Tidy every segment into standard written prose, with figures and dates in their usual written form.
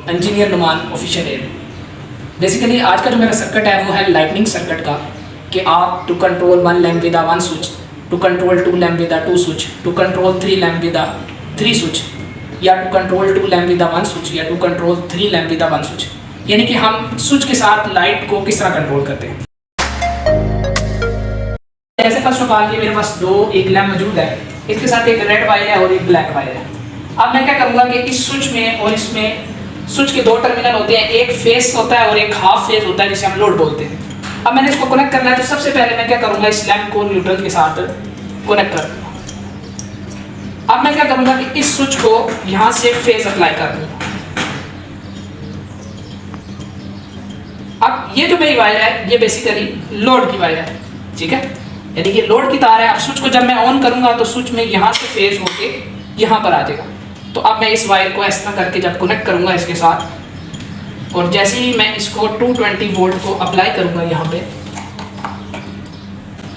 Engineer नुमान official एयर। Basically आज का जो मेरा सर्किट है वो है लाइटनिंग सर्किट का, कि आप to control 1 lamp with one switch, to control 2 lamp with 2 switch, to control 3 lamp with 3 switch, या to control 2 lamp with 1 switch, या to control 3 lamp with 1 switch. यानी कि हम स्विच के साथ लाइट को किस तरह कंट्रोल करते हैं। जैसे फर्स्ट ऑफ ऑल ये मेरे पास एक लैम्प मौजूद है, इसके साथ एक रेड वायर है और एक ब्लैक वायर है। अब मैं क्या करूँगा कि इस स्विच में और इसमें स्विच के 2 टर्मिनल होते हैं, एक फेस होता है और एक हाफ फेस होता है जिसे हम लोड बोलते हैं। अब मैंने इसको कनेक्ट करना है, तो सबसे पहले मैं क्या करूँगा, इस लैम्प को न्यूट्रल के साथ कनेक्ट कर दूँगा। अब मैं क्या करूँगा कि इस स्विच को यहाँ से फेस अप्लाई कर दूँगा। अब ये जो मेरी वायर है ये बेसिकली लोड की वायर है, ठीक है, यानी कि लोड की तार है। अब स्विच को जब मैं ऑन करूँगा तो स्विच में यहाँ से फेस होके यहाँ पर आ जाएगा। तो अब मैं इस वायर को ऐसा करके जब कनेक्ट करूँगा इसके साथ, और जैसे ही मैं इसको 220 वोल्ट को अप्लाई करूँगा यहाँ पे,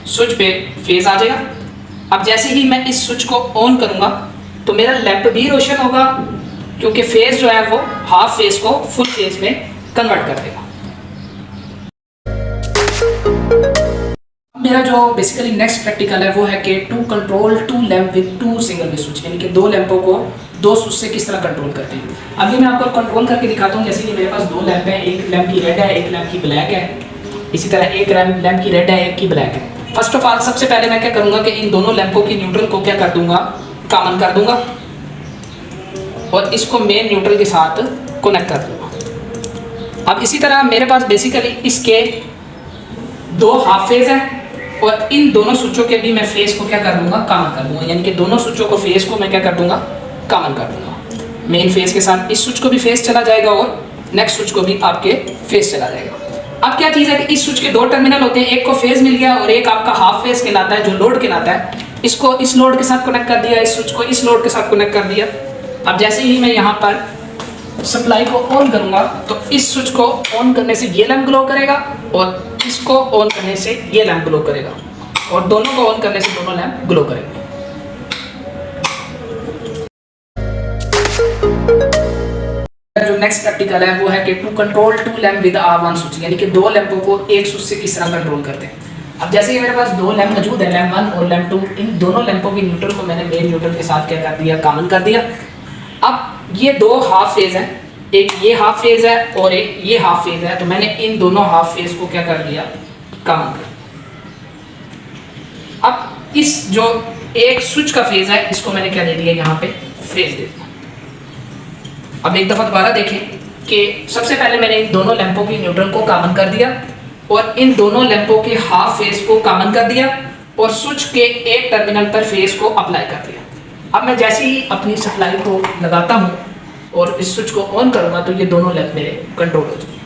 स्विच पे फेज आ जाएगा। अब जैसे ही मैं इस स्विच को ऑन करूँगा तो मेरा लैंप भी रोशन होगा, क्योंकि फेज जो है वो हाफ फेज को फुल फेज में कन्वर्ट कर देगा। मेरा जो बेसिकली नेक्स्ट प्रैक्टिकल है वो है कि to control 2 lamp with 2 single way switch, यानी कि 2 लैंपों को 2 स्विच से किस तरह कंट्रोल करते हैं। अभी मैं आपको कंट्रोल करके दिखाता हूँ। जैसे कि मेरे पास 2 लैंप है, एक लैंप की रेड है, एक लैंप की ब्लैक है। इसी तरह एक लैंप की रेड है, एक की ब्लैक है। फर्स्ट ऑफ ऑल सबसे पहले मैं क्या करूँगा कि इन दोनों लैंपों की न्यूट्रल को क्या कर दूंगा, कॉमन कर दूंगा, और इसको मेन न्यूट्रल के साथ कनेक्ट कर दूंगा। अब इसी तरह मेरे पास बेसिकली इसके 2 हाफ फेज है, और इन दोनों स्विचों के भी मैं फेस को क्या कर दूंगा, कॉमन कर दूंगा। यानी कि दोनों स्विचों को फेस को मैं क्या कर दूंगा, कॉमन कर दूंगा। मेन फेस के साथ इस स्विच को भी फेस चला जाएगा और नेक्स्ट स्विच को भी आपके फेस चला जाएगा। अब क्या चीज़ है कि इस स्विच के 2 टर्मिनल होते हैं, एक को फेस मिल गया और एक आपका हाफ फेस कहलाता है, जो लोड कहलाता है। इसको इस लोड के साथ कनेक्ट कर दिया, इस स्विच को इस लोड के साथ कनेक्ट कर दिया। अब जैसे ही मैं यहाँ पर सप्लाई को ऑन करूँगा तो इस स्विच को ऑन करने से ये लैंप ग्लो करेगा, और इसको ऑन करने से ये लैंप ग्लो करेगा, और दोनों को ऑन करने से दोनों लैंप ग्लो करेंगे। जो नेक्स्ट प्रैक्टिकल है वो है कि to control 2 lamp with 1 switch, यानी कि 2 लैंपों को एक स्विच से किस तरह कंट्रोल करते हैं। अब जैसे कि मेरे पास 2 लैंप मौजूद है, लैंप 1 और लैंप 2, इन दोनों लैंपों की न्यूट्रल को मैंने मेन न्यूट्रल के साथ क्या कर दिया, कॉमन कर दिया। अब ये 2 हाफ फेज है, एक ये हाफ फेज है और एक ये हाफ फेज है, तो मैंने इन दोनों हाफ फेज को क्या कर दिया, कॉमन कर। अब इस जो एक स्विच का फेज है इसको मैंने क्या दे दिया, यहाँ पे फेज दे दिया। अब एक दफा दोबारा देखें कि सबसे पहले मैंने इन दोनों लैंपों की न्यूट्रल को कॉमन कर दिया, और इन दोनों लैंपों के हाफ फेज को कॉमन कर दिया, और स्विच के एक टर्मिनल पर फेज को अप्लाई कर दिया। अब मैं जैसे ही अपनी सप्लाई को लगाता हूँ और इस स्विच को ऑन करूँगा तो ये दोनों लैंप मेरे कंट्रोल हो जाएंगे।